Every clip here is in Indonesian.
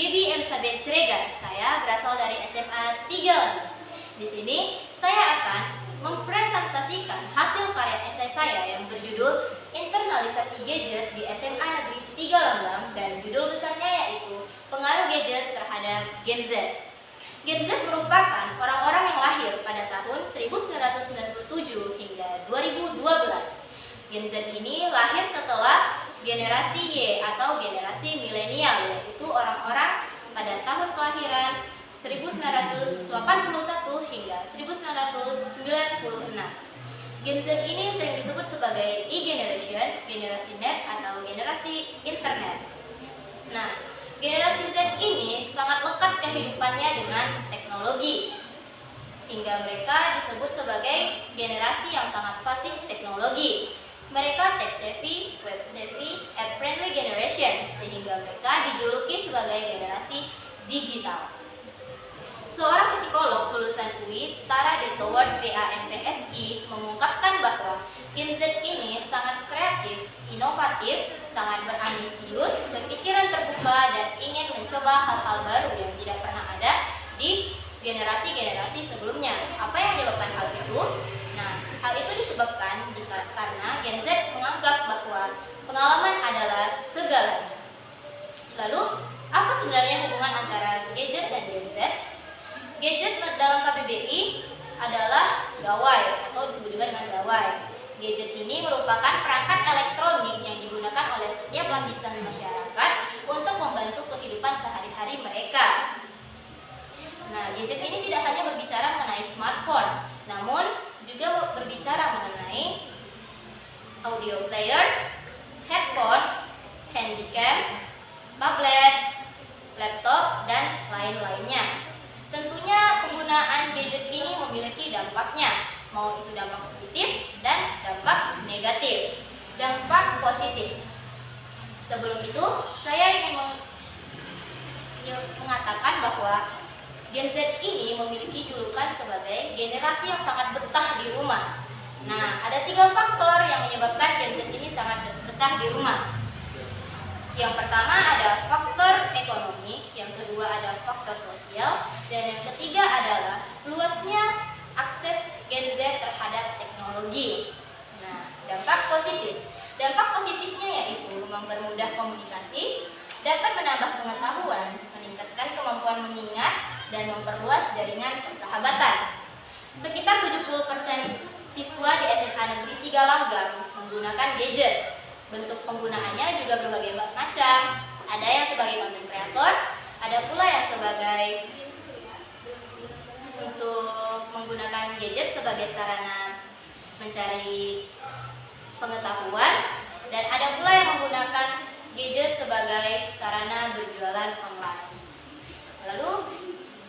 Gaby Elizabeth Siregar. Saya berasal dari SMA 3 Lampung. Di sini saya akan mempresentasikan hasil karya esai saya yang berjudul Internalisasi Gadget di SMA Negeri 3 Lambang, dan judul besarnya yaitu Pengaruh Gadget terhadap Gen Z. Gen Z merupakan orang-orang yang lahir pada tahun 1997 hingga 2012. Gen Z ini lahir setelah generasi Y atau generasi milenial, yaitu orang-orang pada tahun kelahiran 1981 hingga 1996. Gen Z ini sering disebut sebagai E-generation, generasi net atau generasi internet. Nah, generasi Z ini sangat lekat kehidupannya dengan teknologi, sehingga mereka disebut sebagai generasi yang sangat fasih teknologi. Mereka tech savvy, web savvy, app friendly generation, sehingga mereka dijuluki sebagai generasi digital. Seorang psikolog lulusan UI, Tara De Towers BAMPSI, mengungkapkan bahwa Gen Z ini sangat kreatif, inovatif, sangat berambisius, berpikiran terbuka, dan ingin mencoba hal-hal baru yang tidak pernah ada di generasi-generasi sebelumnya. Apa yang menyebabkan hal itu? Nah, hal itu disebabkan karena Gen Z menganggap bahwa pengalaman adalah segalanya. Lalu, apa sebenarnya hubungan antara gadget dan Gen Z? Gadget dalam KBBI adalah gawai atau disebut juga dengan gawai. Gadget ini merupakan perangkat elektronik yang digunakan oleh setiap lapisan masyarakat untuk membantu kehidupan sehari-hari mereka. Nah, gadget ini tidak hanya berbicara mengenai smartphone, namun juga berbicara mengenai audio player, headphone, handycam, tablet, laptop, dan lain-lainnya. Tentunya penggunaan gadget ini memiliki dampaknya, mau itu dampak positif dan dampak negatif. Dampak positif. Sebelum itu, saya ingin mengatakan bahwa Gen Z ini memiliki julukan sebagai generasi yang sangat betah di rumah. Nah, ada 3 faktor yang menyebabkan Gen Z ini sangat betah di rumah. Yang pertama ada faktor ekonomi, yang kedua ada faktor sosial, dan yang ketiga adalah luasnya akses Gen Z terhadap teknologi. Nah, dampak positif. Dampak positifnya yaitu mempermudah komunikasi, dapat menambah pengetahuan, meningkatkan kemampuan mengingat, dan memperluas jaringan persahabatan. Sekitar 70% siswa di SMA Negeri 3 Langgam menggunakan gadget. Bentuk penggunaannya juga berbagai macam. Ada yang sebagai content creator, ada pula yang sebagai untuk menggunakan gadget sebagai sarana mencari pengetahuan, dan ada pula yang menggunakan gadget sebagai sarana berjualan online. Lalu,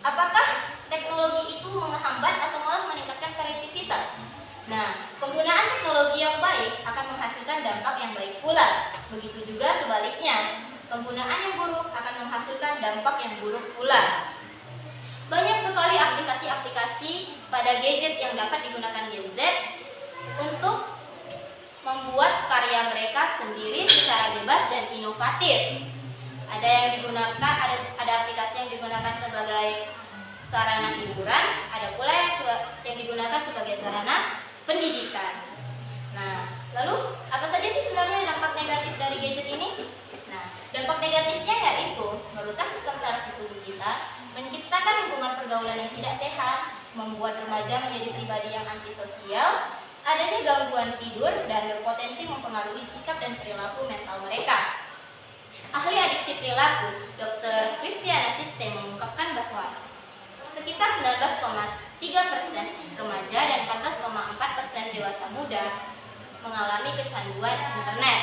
apakah teknologi itu menghambat atau malah meningkatkan kreativitas? Nah, penggunaan teknologi yang baik akan menghasilkan dampak yang baik pula. Begitu juga sebaliknya, penggunaan yang buruk akan menghasilkan dampak yang buruk pula. Banyak sekali aplikasi-aplikasi pada gadget yang dapat digunakan Gen Z untuk membuat karya mereka sendiri secara bebas dan inovatif. Ada yang digunakan, ada aplikasi yang digunakan sebagai sarana hiburan, ada pula yang digunakan sebagai sarana pendidikan. Nah, lalu apa saja sih sebenarnya dampak negatif dari gadget ini? Nah, dampak negatifnya yaitu merusak sistem saraf di tubuh kita, menciptakan lingkungan pergaulan yang tidak sehat, membuat remaja menjadi pribadi yang antisosial, adanya gangguan tidur, dan berpotensi mempengaruhi sikap dan perilaku mental mereka. Ahli adiksi perilaku, Dr. Christiana System mengungkapkan bahwa sekitar 19,3% remaja dan 14,4% dewasa muda mengalami kecanduan internet.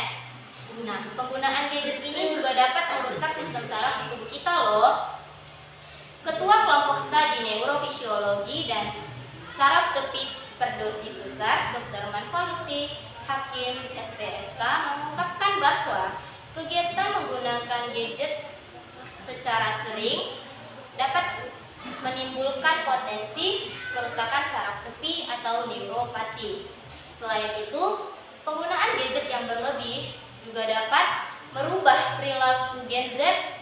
Nah, penggunaan gadget ini juga dapat merusak sistem saraf di tubuh kita loh. Ketua kelompok studi neurofisiologi dan saraf tepi perdosi pusat, Dr. Manfaluti Hakim SPSK, mengungkapkan bahwa kegiatan menggunakan gadget secara sering dapat menimbulkan potensi kerusakan saraf tepi atau neuropati. Selain itu, penggunaan gadget yang berlebih juga dapat merubah perilaku Gen Z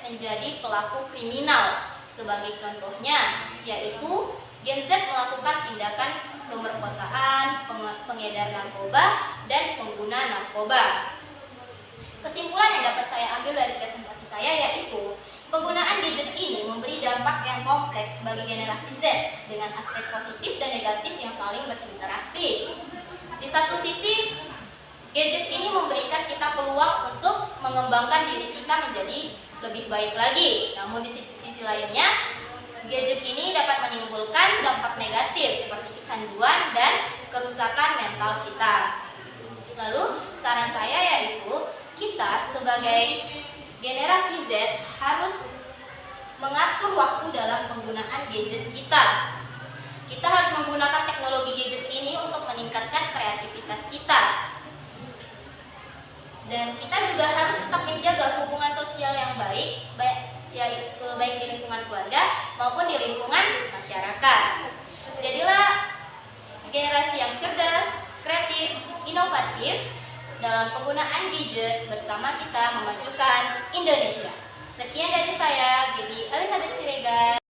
menjadi pelaku kriminal. Sebagai contohnya, yaitu Gen Z melakukan tindakan pemerkosaan, pengedar narkoba, dan pengguna narkoba. Kesimpulan yang dapat saya ambil dari presentasi saya yaitu penggunaan gadget ini memberi dampak yang kompleks bagi generasi Z dengan aspek positif dan negatif yang saling berinteraksi. Di satu sisi, gadget ini memberikan kita peluang untuk mengembangkan diri kita menjadi lebih baik lagi. Namun di sisi lainnya, gadget ini dapat menimbulkan dampak negatif seperti kecanduan dan kerusakan mental kita. Lalu saran saya yaitu kita sebagai generasi Z harus mengatur waktu dalam penggunaan gadget kita. Kita harus menggunakan teknologi gadget ini untuk meningkatkan kreativitas kita. Dan kita juga harus tetap menjaga hubungan sosial yang baik di lingkungan keluarga maupun di lingkungan masyarakat. Jadilah generasi yang cerdas, kreatif, inovatif dalam penggunaan gadget bersama kita memajukan Indonesia. Sekian dari saya, Gaby Elizabeth Siregar.